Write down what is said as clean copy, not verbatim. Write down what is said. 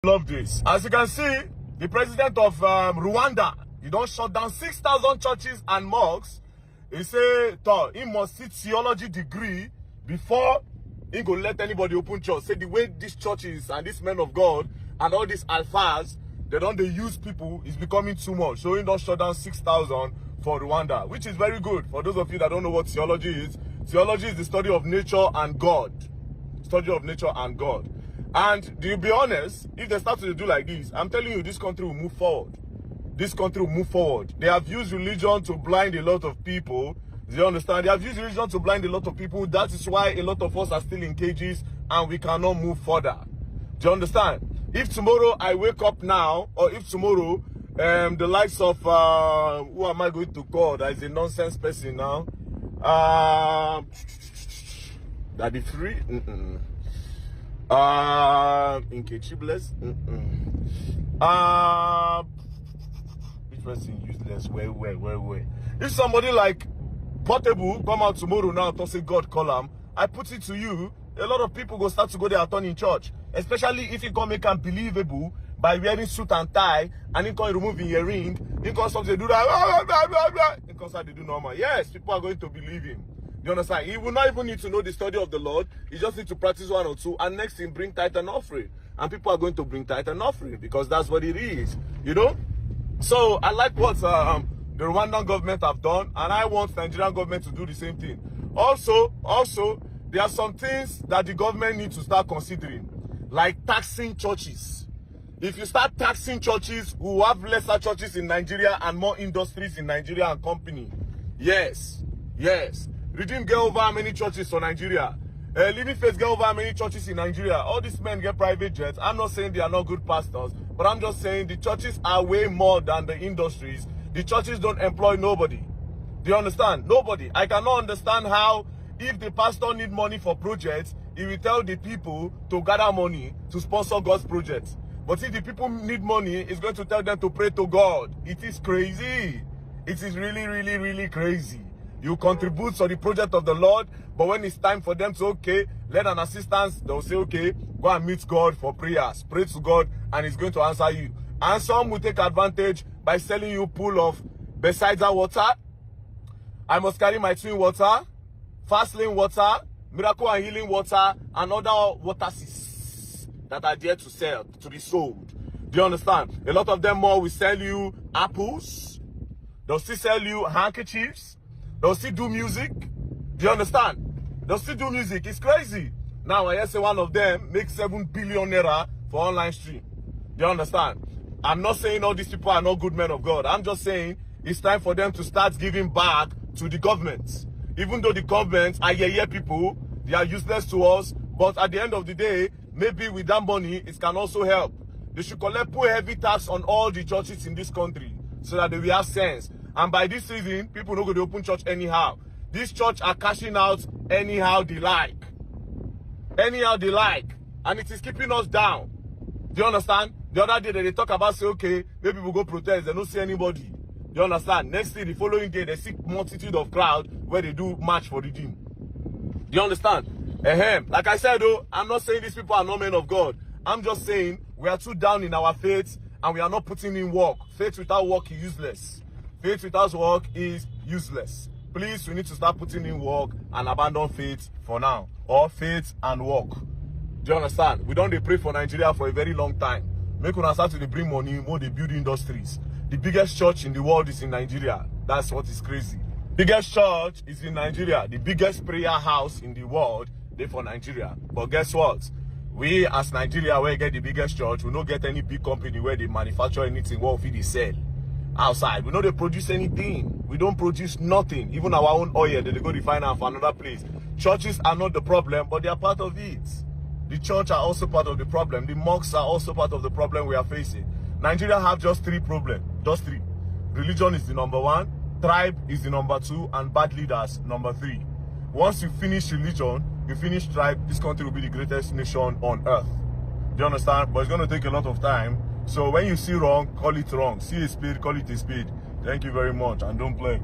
Love this. As you can see, the president of Rwanda, he don't shut down 6,000 churches and mosques. He say, he must see theology degree before he go let anybody open church. Say the way these churches and these men of God and all these alphas, they use people, is becoming too much. So he don't shut down 6,000 for Rwanda, which is very good. For those of you that don't know what theology is the study of nature and God. Study of nature and God. And to be honest, if they start to do like this, I'm telling you, this country will move forward. This country will move forward. They have used religion to blind a lot of people. Do you understand? They have used religion to blind a lot of people. That is why a lot of us are still in cages and we cannot move further. Do you understand? If tomorrow I wake up now, or if tomorrow the likes of who am I going to call that is a nonsense person now? That be free? Incachibless? Which person useless? Where? If somebody like Portable come out tomorrow now to say God call him, I put it to you, a lot of people go start to go there and turn in church. Especially if he can make them believable by wearing suit and tie, and he can remove your ring, he can start to do that, he can start to do normal. Yes, people are going to believe him. You understand? He will not even need to know the study of the Lord. He just need to practice one or two, and next thing, bring tithe and offering. And people are going to bring tithe and offering because that's what it is. You know? So I like what the Rwandan government have done, and I want the Nigerian government to do the same thing. Also, there are some things that the government needs to start considering, like taxing churches. If you start taxing churches, we will have lesser churches in Nigeria and more industries in Nigeria and company. Yes. Redeem get over how many churches for Nigeria. Living Faith get over how many churches in Nigeria. All these men get private jets. I'm not saying they are not good pastors, but I'm just saying the churches are way more than the industries. The churches don't employ nobody. Do you understand? Nobody. I cannot understand how, if the pastor need money for projects, he will tell the people to gather money to sponsor God's projects. But if the people need money, he's going to tell them to pray to God. It is crazy. It is really crazy. You contribute to the project of the Lord, but when it's time for them to, let an assistance, they'll say, go and meet God for prayers. Pray to God, and he's going to answer you. And some will take advantage by selling you pool of Bethesda water. I must carry my twin water, fast lane water, miracle and healing water, and other water that are there to sell, to be sold. Do you understand? A lot of them more will sell you apples. They'll still sell you handkerchiefs. They'll still do music. Do you understand? They'll still do music. It's crazy. Now, I say one of them makes 7 billion naira for online stream. Do you understand? I'm not saying all these people are not good men of God. I'm just saying it's time for them to start giving back to the government. Even though the government are people, they are useless to us. But at the end of the day, maybe with that money, it can also help. They should put heavy tax on all the churches in this country so that they will have sense. And by this reason, people don't go to open church anyhow. These churches are cashing out anyhow they like. Anyhow they like. And it is keeping us down. Do you understand? The other day they talk about, say, maybe we'll go protest. They don't see anybody. Do you understand? Next day, the following day, they see multitude of crowd where they do march for redeem. Do you understand? Like I said, though, I'm not saying these people are not men of God. I'm just saying we are too down in our faith and we are not putting in work. Faith without work is useless. Faith without work is useless. Please, we need to start putting in work and abandon faith for now. Or faith and work. Do you understand? We don't pray for Nigeria for a very long time. Make us start to bring money, more they build industries. The biggest church in the world is in Nigeria. That's what is crazy. Biggest church is in Nigeria. The biggest prayer house in the world, they for Nigeria. But guess what? We as Nigeria, where get the biggest church, we don't get any big company where they manufacture anything, what we sell outside. We know they produce anything. We don't produce nothing. Even our own oil, they go refine it for another place. Churches are not the problem, but they are part of it. The church are also part of the problem. The mosques are also part of the problem we are facing. Nigeria have just 3 problems. Just 3. Religion is the number 1. Tribe is the number 2. And bad leaders, number 3. Once you finish religion, you finish tribe, this country will be the greatest nation on earth. Do you understand? But it's going to take a lot of time. So when you see wrong, call it wrong. See a spade, call it a spade. Thank you very much, and don't play.